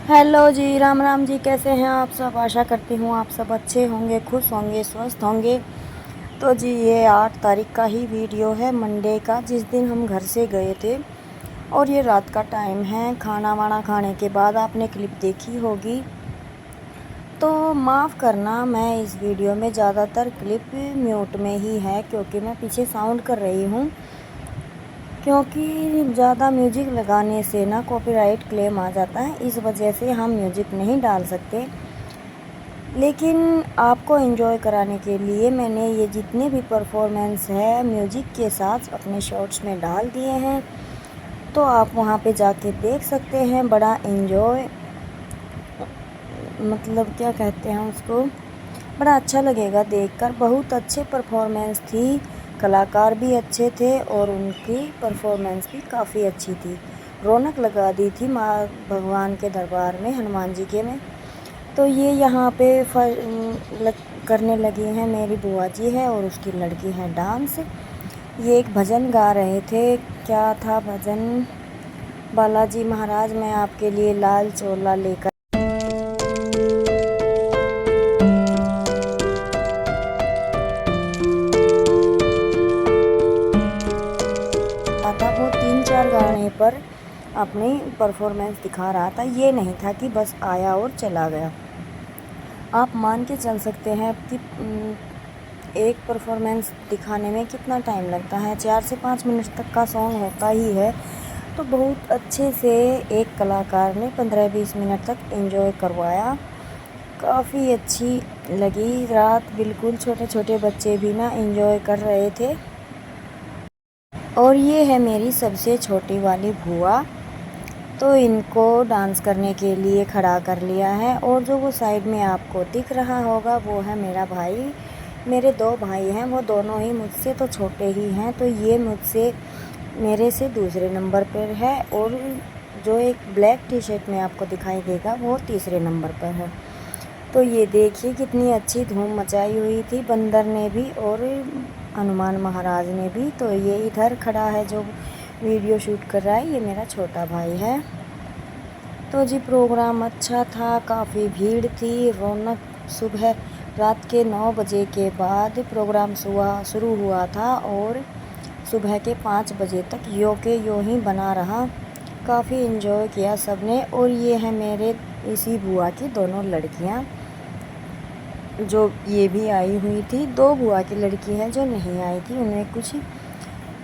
Hello जी, राम राम जी। कैसे हैं आप सब? आशा करती हूँ आप सब अच्छे होंगे, खुश होंगे, स्वस्थ होंगे। तो जी ये 8 तारीख का ही वीडियो है, मंडे का, जिस दिन हम घर से गए थे। और ये रात का टाइम है, खाना वाना खाने के बाद आपने क्लिप देखी होगी। तो माफ़ करना, मैं इस वीडियो में ज़्यादातर क्लिप म्यूट में ही है क्योंकि मैं पीछे साउंड कर रही हूँ। क्योंकि ज़्यादा म्यूजिक लगाने से ना कॉपीराइट क्लेम आ जाता है, इस वजह से हम म्यूजिक नहीं डाल सकते। लेकिन आपको एंजॉय कराने के लिए मैंने ये जितने भी परफॉर्मेंस है म्यूजिक के साथ अपने शॉर्ट्स में डाल दिए हैं, तो आप वहाँ पे जाके देख सकते हैं। बड़ा एंजॉय, मतलब क्या कहते हैं उसको, बड़ा अच्छा लगेगा देखकर। बहुत अच्छे परफॉर्मेंस थी, कलाकार भी अच्छे थे और उनकी परफॉर्मेंस भी काफ़ी अच्छी थी। रौनक लगा दी थी माँ भगवान के दरबार में, हनुमान जी के में। तो ये यहाँ पे करने लगी हैं मेरी बुआ जी है और उसकी लड़की है डांस। ये एक भजन गा रहे थे, क्या था भजन? बालाजी महाराज मैं आपके लिए लाल चोला लेकर था। वो 3-4 गाने पर अपनी परफॉर्मेंस दिखा रहा था। ये नहीं था कि बस आया और चला गया। आप मान के चल सकते हैं कि एक परफॉर्मेंस दिखाने में कितना टाइम लगता है। 4 से 5 मिनट तक का सॉन्ग होता ही है। तो बहुत अच्छे से एक कलाकार ने 15-20 मिनट तक एंजॉय करवाया। काफ़ी अच्छी लगी रात, बिल्कुल छोटे छोटे बच्चे भी ना एंजॉय कर रहे थे। और ये है मेरी सबसे छोटी वाली बुआ, तो इनको डांस करने के लिए खड़ा कर लिया है। और जो वो साइड में आपको दिख रहा होगा वो है मेरा भाई। मेरे 2 भाई हैं, वो दोनों ही मुझसे तो छोटे ही हैं। तो ये मेरे से दूसरे नंबर पर है और जो एक ब्लैक टी शर्ट में आपको दिखाई देगा वो तीसरे नंबर पर है। तो ये देखिए कितनी अच्छी धूम मचाई हुई थी बंदर ने भी और हनुमान महाराज ने भी। तो ये इधर खड़ा है जो वीडियो शूट कर रहा है, ये मेरा छोटा भाई है। तो जी प्रोग्राम अच्छा था, काफ़ी भीड़ थी, रौनक। सुबह रात के 9 बजे के बाद प्रोग्राम शुरू हुआ था और सुबह के 5 बजे तक यो के यो ही बना रहा। काफ़ी इन्जॉय किया सबने। और ये है मेरे इसी बुआ की दोनों लड़कियां, जो ये भी आई हुई थी। 2 बुआ की लड़की हैं जो नहीं आई थी, उन्हें कुछ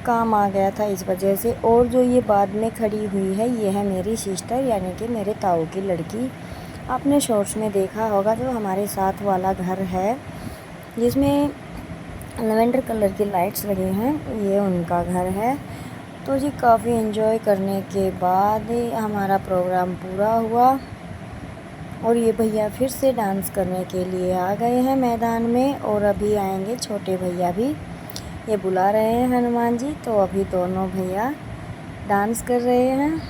काम आ गया था इस वजह से। और जो ये बाद में खड़ी हुई है ये है मेरी सिस्टर, यानी कि मेरे ताऊ की लड़की। आपने शॉर्ट्स में देखा होगा जो हमारे साथ वाला घर है जिसमें लेवेंडर कलर की लाइट्स लगी हैं, ये उनका घर है। तो जी काफ़ी एंजॉय करने के बाद हमारा प्रोग्राम पूरा हुआ और ये भैया फिर से डांस करने के लिए आ गए हैं मैदान में। और अभी आएंगे छोटे भैया भी, ये बुला रहे हैं हनुमान जी। तो अभी दोनों भैया डांस कर रहे हैं।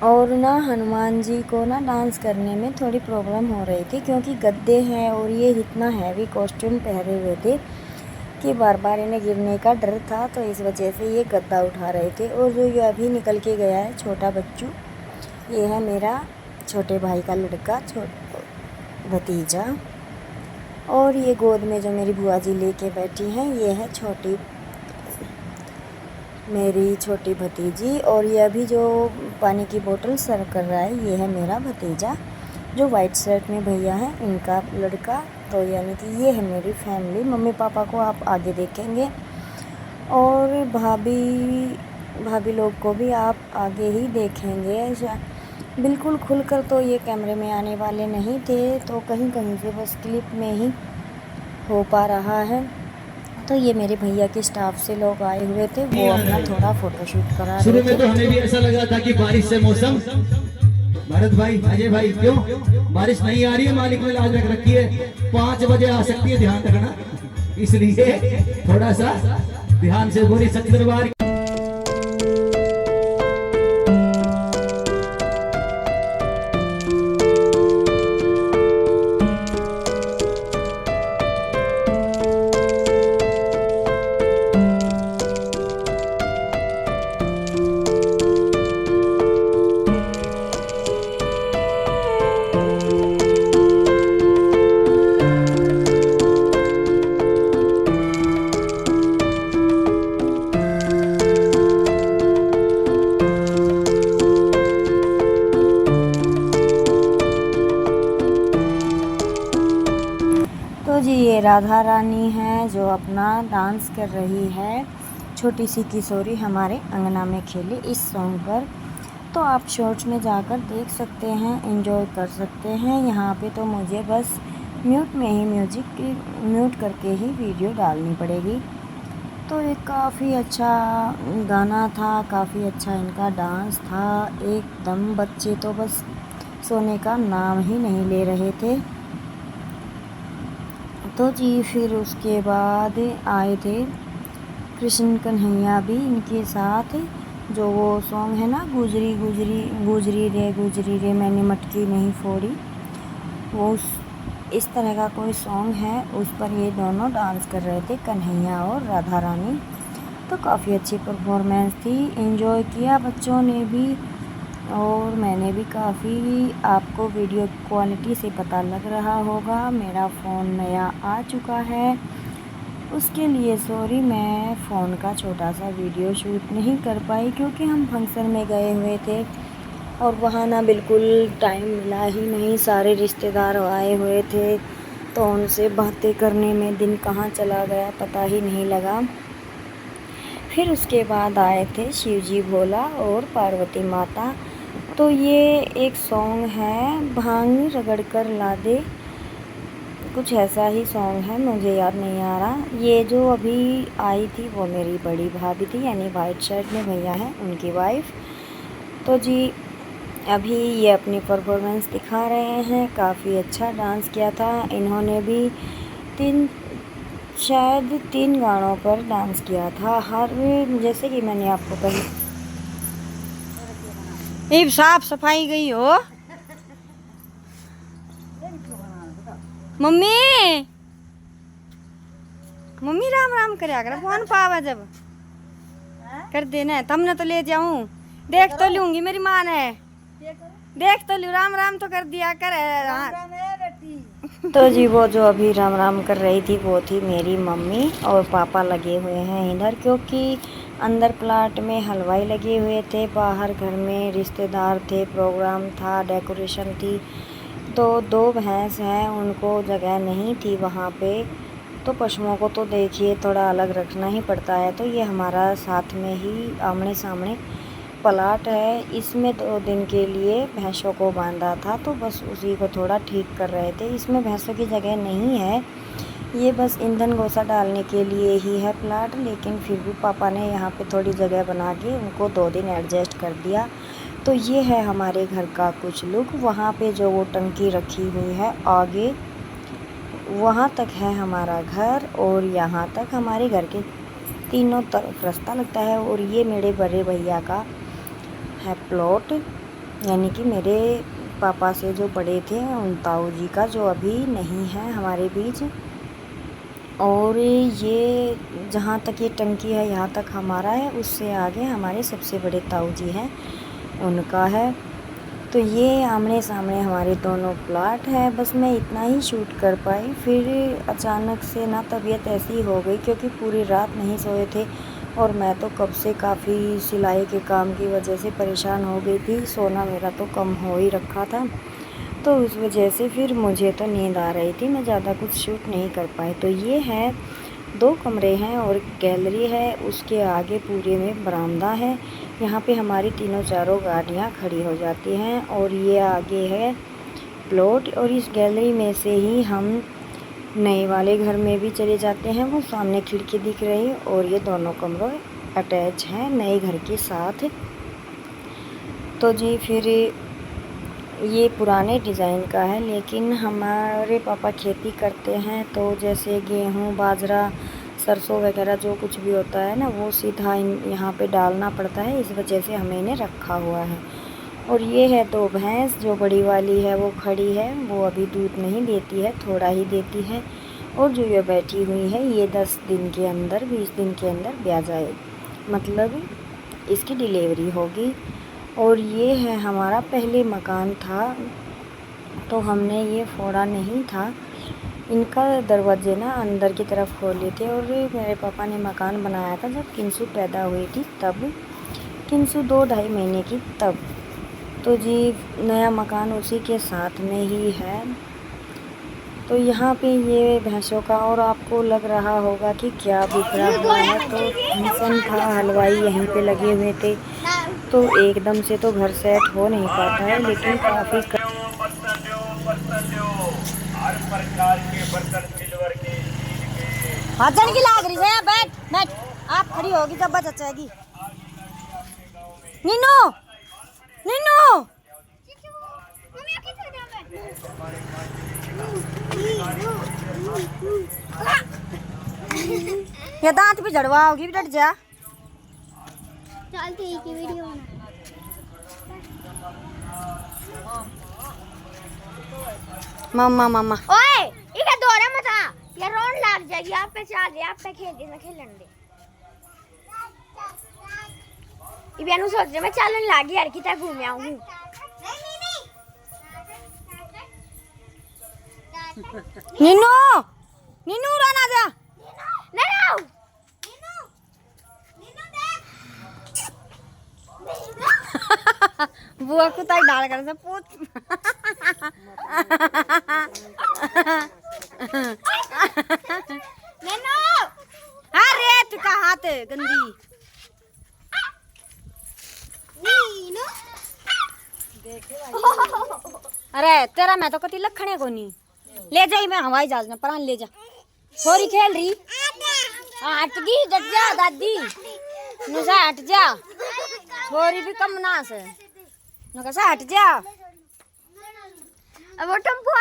और ना हनुमान जी को ना डांस करने में थोड़ी प्रॉब्लम हो रही थी क्योंकि गद्दे हैं और ये इतना हैवी कॉस्ट्यूम पहने हुए थे कि बार बार इन्हें गिरने का डर था। तो इस वजह से ये गद्दा उठा रहे थे। और जो ये अभी निकल के गया है छोटा बच्चू, ये है मेरा छोटे भाई का लड़का, भतीजा। और ये गोद में जो मेरी बुआ जी लेके बैठी हैं ये है मेरी छोटी भतीजी। और ये अभी जो पानी की बोतल सर्व कर रहा है ये है मेरा भतीजा, जो वाइट शर्ट में भैया हैं इनका लड़का। तो यानी कि ये है मेरी फैमिली। मम्मी पापा को आप आगे देखेंगे और भाभी लोग को भी आप आगे ही देखेंगे। बिल्कुल खुलकर तो ये कैमरे में आने वाले नहीं थे, तो कहीं कहीं से बस क्लिप में ही हो पा रहा है। तो ये मेरे भैया के स्टाफ से लोग आए हुए थे, वो अपना थोड़ा फोटोशूट करा रहे थे। शुरू में तो हमें भी ऐसा लगा था कि बारिश से मौसम, भरत भाई, अजय भाई, क्यों बारिश नहीं आ रही है? मालिक ने लाज रख रखी है, 5 बजे आ सकती है, ध्यान रखना। इसलिए थोड़ा सा ध्यान से बोली सत्तर राधा रानी है जो अपना डांस कर रही है। छोटी सी किशोरी हमारे अंगना में खेली इस सॉन्ग पर। तो आप शॉर्ट्स में जाकर देख सकते हैं, एंजॉय कर सकते हैं। यहाँ पे तो मुझे बस म्यूट में ही म्यूजिक म्यूट करके ही वीडियो डालनी पड़ेगी। तो ये काफ़ी अच्छा गाना था, काफ़ी अच्छा इनका डांस था। एकदम बच्चे तो बस सोने का नाम ही नहीं ले रहे थे। तो जी फिर उसके बाद आए थे कृष्ण कन्हैया भी इनके साथ। जो वो सॉन्ग है ना, गुजरी गुजरी गुजरी रे मैंने मटकी नहीं फोड़ी, वो इस तरह का कोई सॉन्ग है, उस पर ये दोनों डांस कर रहे थे, कन्हैया और राधा रानी। तो काफ़ी अच्छी परफॉर्मेंस थी, एंजॉय किया बच्चों ने भी और मैंने भी काफ़ी। आपको वीडियो क्वालिटी से पता लग रहा होगा, मेरा फ़ोन नया आ चुका है, उसके लिए सॉरी। मैं फ़ोन का छोटा सा वीडियो शूट नहीं कर पाई क्योंकि हम फंक्शन में गए हुए थे और वहाँ ना बिल्कुल टाइम मिला ही नहीं। सारे रिश्तेदार आए हुए थे तो उनसे बातें करने में दिन कहाँ चला गया पता ही नहीं लगा। फिर उसके बाद आए थे शिवजी भोला और पार्वती माता। तो ये एक सॉन्ग है, भांग रगड़ कर ला दे, कुछ ऐसा ही सॉन्ग है, मुझे याद नहीं आ रहा। ये जो अभी आई थी वो मेरी बड़ी भाभी थी, यानी वाइट शर्ट में भैया हैं उनकी वाइफ। तो जी अभी ये अपनी परफॉर्मेंस दिखा रहे हैं, काफ़ी अच्छा डांस किया था इन्होंने भी। शायद 3 गानों पर डांस किया था। हर जैसे कि मैंने आपको पहले साफ सफाई गई हो मम्मी, मम्मी राम राम करया कर फोन पावा जब कर देना। तुमने तो ले जाऊं, देख तो लूंगी, मेरी माँ ने देख तो लूं, राम राम तो कर दिया कर। तो जी वो जो अभी राम राम कर रही थी वो थी मेरी मम्मी और पापा लगे हुए हैं इधर, क्योंकि अंदर प्लाट में हलवाई लगे हुए थे, बाहर घर में रिश्तेदार थे, प्रोग्राम था, डेकोरेशन थी। तो 2 भैंस हैं, उनको जगह नहीं थी वहाँ पे। तो पशुओं को तो देखिए थोड़ा अलग रखना ही पड़ता है। तो ये हमारा साथ में ही आमने सामने प्लाट है, इसमें 2 दिन के लिए भैंसों को बांधा था, तो बस उसी को थोड़ा ठीक कर रहे थे। इसमें भैंसों की जगह नहीं है, ये बस ईंधन गोसा डालने के लिए ही है प्लाट, लेकिन फिर भी पापा ने यहाँ पे थोड़ी जगह बना के उनको 2 दिन एडजस्ट कर दिया। तो ये है हमारे घर का कुछ लुक। वहाँ पे जो वो टंकी रखी हुई है आगे, वहाँ तक है हमारा घर और यहाँ तक हमारे घर के तीनों तरफ रास्ता लगता है। और ये मेरे बड़े भैया का है प्लॉट, यानी कि मेरे पापा से जो बड़े थे उन ताऊ जी का, जो अभी नहीं है हमारे बीच। और ये जहाँ तक ये टंकी है यहाँ तक हमारा है, उससे आगे हमारे सबसे बड़े ताऊ जी हैं उनका है। तो ये आमने सामने हमारे दोनों प्लाट है। बस मैं इतना ही शूट कर पाई, फिर अचानक से ना तबीयत ऐसी हो गई क्योंकि पूरी रात नहीं सोए थे और मैं तो कब से काफ़ी सिलाई के काम की वजह से परेशान हो गई थी। सोना मेरा तो कम हो ही रखा था, तो उस वजह से फिर मुझे तो नींद आ रही थी, मैं ज़्यादा कुछ शूट नहीं कर पाई। तो ये है 2 कमरे हैं और गैलरी है, उसके आगे पूरे में बरामदा है। यहाँ पे हमारी तीनों चारों गाड़ियाँ खड़ी हो जाती हैं और ये आगे है प्लॉट। और इस गैलरी में से ही हम नए वाले घर में भी चले जाते हैं, वो सामने खिड़की दिख रही है और ये दोनों कमरे अटैच हैं नए घर के साथ। तो जी फिर ये पुराने डिज़ाइन का है, लेकिन हमारे पापा खेती करते हैं, तो जैसे गेहूँ, बाजरा, सरसों वगैरह जो कुछ भी होता है ना, वो सीधा यहाँ पे डालना पड़ता है, इस वजह से हमें इन्हें रखा हुआ है। और ये है 2 भैंस, जो बड़ी वाली है वो खड़ी है, वो अभी दूध नहीं देती है, थोड़ा ही देती है। और जो ये बैठी हुई है ये 10 दिन के अंदर, 20 दिन के अंदर ब्याह जाए, मतलब इसकी डिलीवरी होगी। और ये है हमारा पहले मकान था, तो हमने ये फोड़ा नहीं था, इनका दरवाजे ना अंदर की तरफ खोले थे। और मेरे पापा ने मकान बनाया था जब किंसु पैदा हुई थी, तब किंसु 2-2.5 महीने की तब। तो जी नया मकान उसी के साथ में ही है। तो यहाँ पे ये भैंसों का, और आपको लग रहा होगा कि क्या बिखरा हुआ है, तो फंक्शन था, हलवाई यहीं पे लगे हुए थे, तो एकदम से तो घर सेट हो नहीं पाता है, लेकिन काफ़ी हर प्रकार के बर्तन सिल्वर के की लाग रही है। बैठ बैठ, आप खड़ी होगी तब बच जाएगी। नीनू नीनू, ये दांत भी झड़वा होगी, डट जा। चल ठीक है, वीडियो बना। मम्मा मम्मा ओए इधर दौड़े मत आ, ये रोन लग जाएगी। आप पे चल रही, आप पे खेल ना खेलन दे। इबियानु सोच रहे मैं चलन लागी यार, कितना घूम आऊं। नीनू नीनू राना जा ना राव बुआ को ताई डाल कर से पूछ। नैनो अरे तू का हाथ है गंदी। नीनू अरे तेरा मैं तो कति लखने को नहीं ले जाई, मैं हवाई जहाज में प्राण ले जा। छोरी खेल रही, हट गई, डट जा दादी, नुसा हट जा। छोरी भी कम नास है, नुसा हट जा। अब वो टम्पू।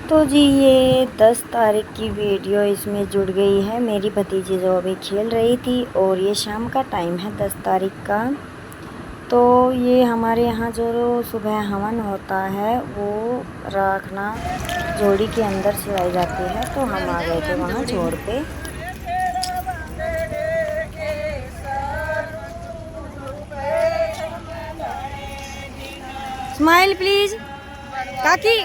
तो जी ये 10 तारीख की वीडियो इसमें जुड़ गई है। मेरी भतीजी जो अभी खेल रही थी, और ये शाम का टाइम है 10 तारीख का। तो ये हमारे यहाँ जो सुबह हवन होता है वो रखना जोड़ी के अंदर सिलाई जाती है, तो हम आ गए थे वहाँ जोड़ पे। स्माइल प्लीज काकी।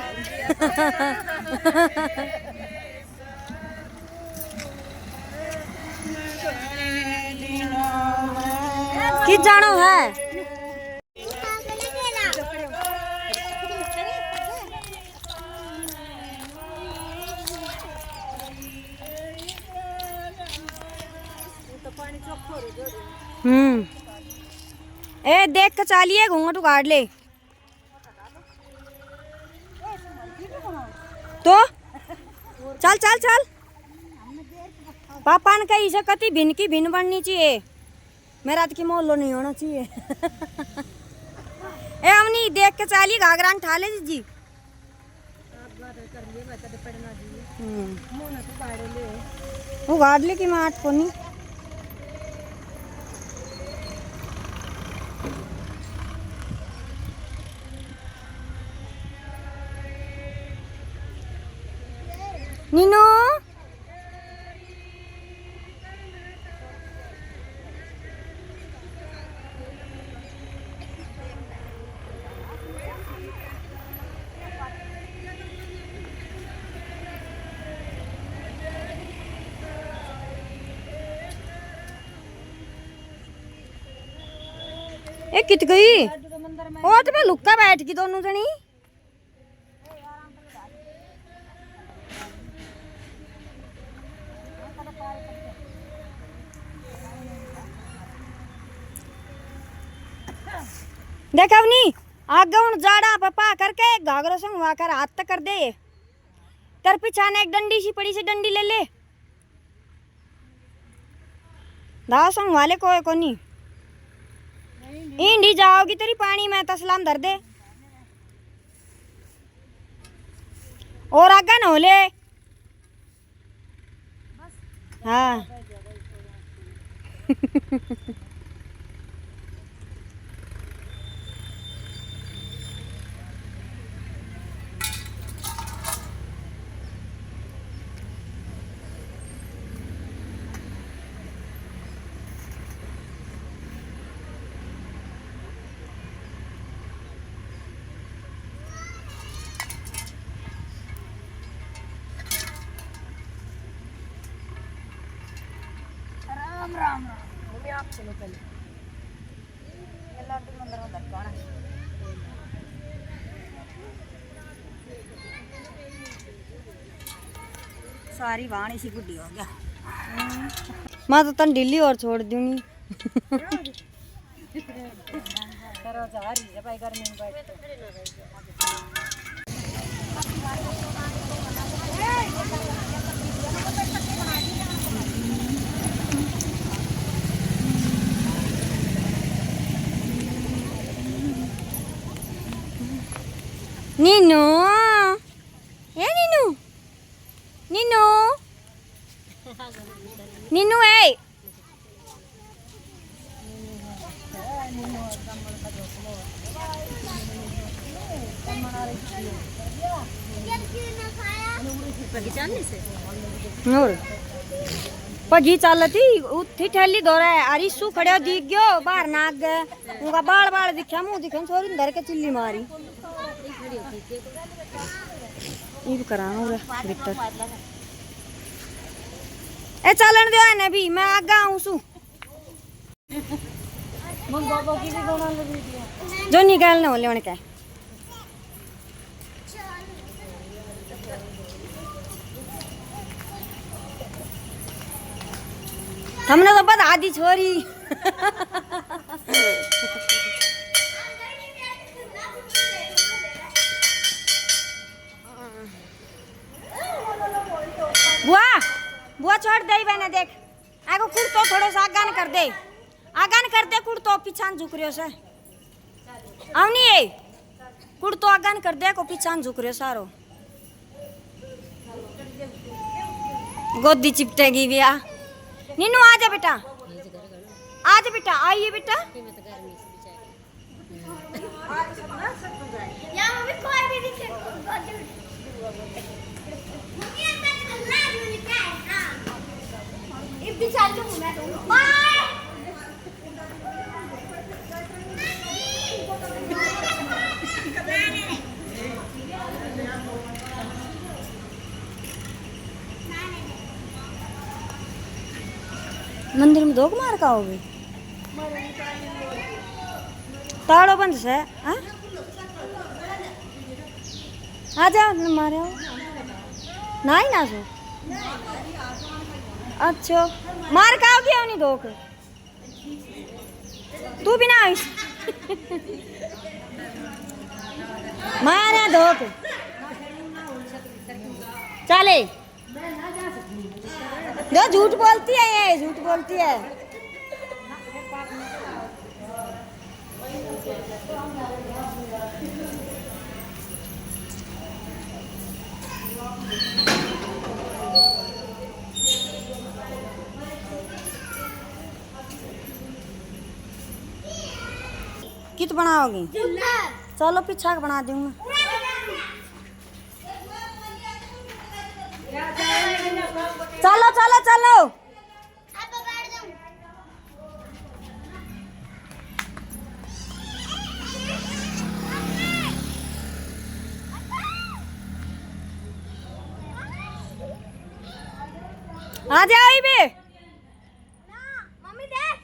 कि जानो है ए देख के चालिए, घूंघट उगाड़ ले तो चल चल चल। पापा ने कही से कति भिन्न की भिन्न बननी चाहिए, मेरा की मोहल्लो नहीं होना चाहिए। ए हमनी देख के चालिए, घाघरा ठा ले जी। वो गाड़ ले कि मैं आठ को नहीं। नीनू ए कित गई, और तो मैं लुक्का बैठ गई दोनों जनी। देख अवनी आगे हूं जाड़ा पपा करके घाघरों से हुआ कर हाथ तक कर दे। तेरे पिछाने एक डंडी सी पड़ी सी डंडी ले ले, दाव संग वाले कोई को नहीं। इंडी जाओगी तेरी पानी में तसलाम धर दे, और आगे न हो ले। हाँ राम राम राम आप चलो पहले मंदिर में सारी वाणी सी गुड्डी हो गया। मैं तो तन ढीली और छोड़ दूंगी। करो जा रही है भाई गर्मी में बैठ के। नीनू ए नीनू नीनू नीनू ए और पगी चालती उठी ठेली दौरा है अरिसु खड़े दिख गयो बाहर नाग गए उनका बाल बाल दिखा मुंह दिखा छोरी धर के चिल्ली मारी ये कराना रे भीतर ए चलन दो ने भी मैं आगा आऊं सु मन बाबा की भी बना ले वीडियो जो निकालने होले उनके हमने तो बता दी छोरी बुआ बुआ छोड़ दे बहने देख आगो कुर्तो थोड़ा सा आगान कर दे कुर्तो पीछान झुक रियो से आवनी है कुर्तो आगान कर दे को पीछान झुक रियो सारो गोदी चिपटेगी बिया नीनू आजा बेटा आइए बेटा या मम्मी कोई भी दिखे इतनी चालू हूं मैं तो बाय मंदिर में धोख मार का हो गई ताड़ो बंद से हाँ आ जाओ मारे हो ना ही ना सो अच्छा मार का हो गया नहीं धोख तू भी ना आइस मारा धोख चले जो झूठ बोलती है ये झूठ बोलती है कित बनाओगी चलो पीछा का बना दूंगा चलो चलो चलो आ जाओ बे मम्मी देख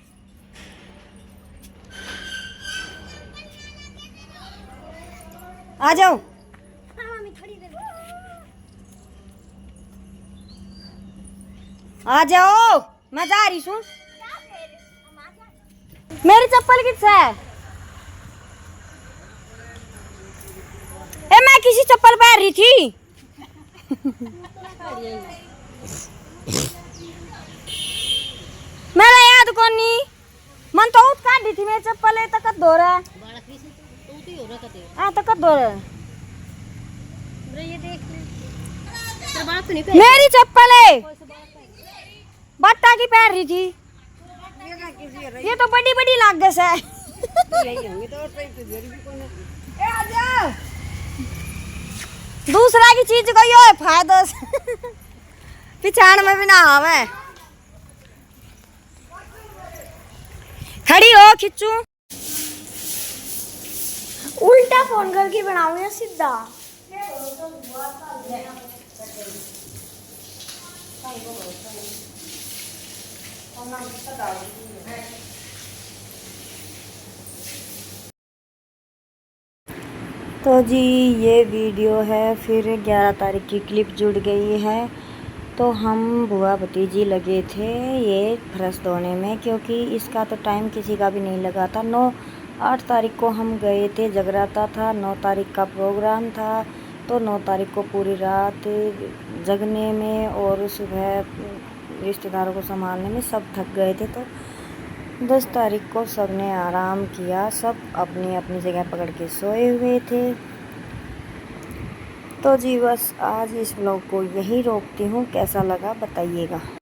आ जाओ मम्मी खड़ी दे आ जाओ मैं जा रही हूँ मेरी चप्पल किस है ए मैं किसी चप्पल पहन रही थी मेरा याद कौन नहीं मन तो उठ काट दी थी मेरी चप्पल है तक धो रहा है तक धो रहा है मेरी चप्पल है बट्टा की पहन रही थी ये तो बड़ी बड़ी लागस है दूसरा की चीज को यो है फायदा पिछाड़ में भी ना आवे खड़ी हो खिंचू उल्टा फोन करके बनाऊं या सीधा तो जी ये वीडियो है फिर 11 तारीख की क्लिप जुड़ गई है तो हम बुआ भतीजी लगे थे ये फर्श धोने में, क्योंकि इसका तो टाइम किसी का भी नहीं लगा था। 8 तारीख को हम गए थे, जगराता था, 9 तारीख का प्रोग्राम था। तो 9 तारीख को पूरी रात जगने में और सुबह रिश्तेदारों को संभालने में सब थक गए थे। तो 10 तारीख को सब ने आराम किया, सब अपनी अपनी जगह पकड़ के सोए हुए थे। तो जी बस आज इस व्लॉग को यही रोकती हूँ, कैसा लगा बताइएगा।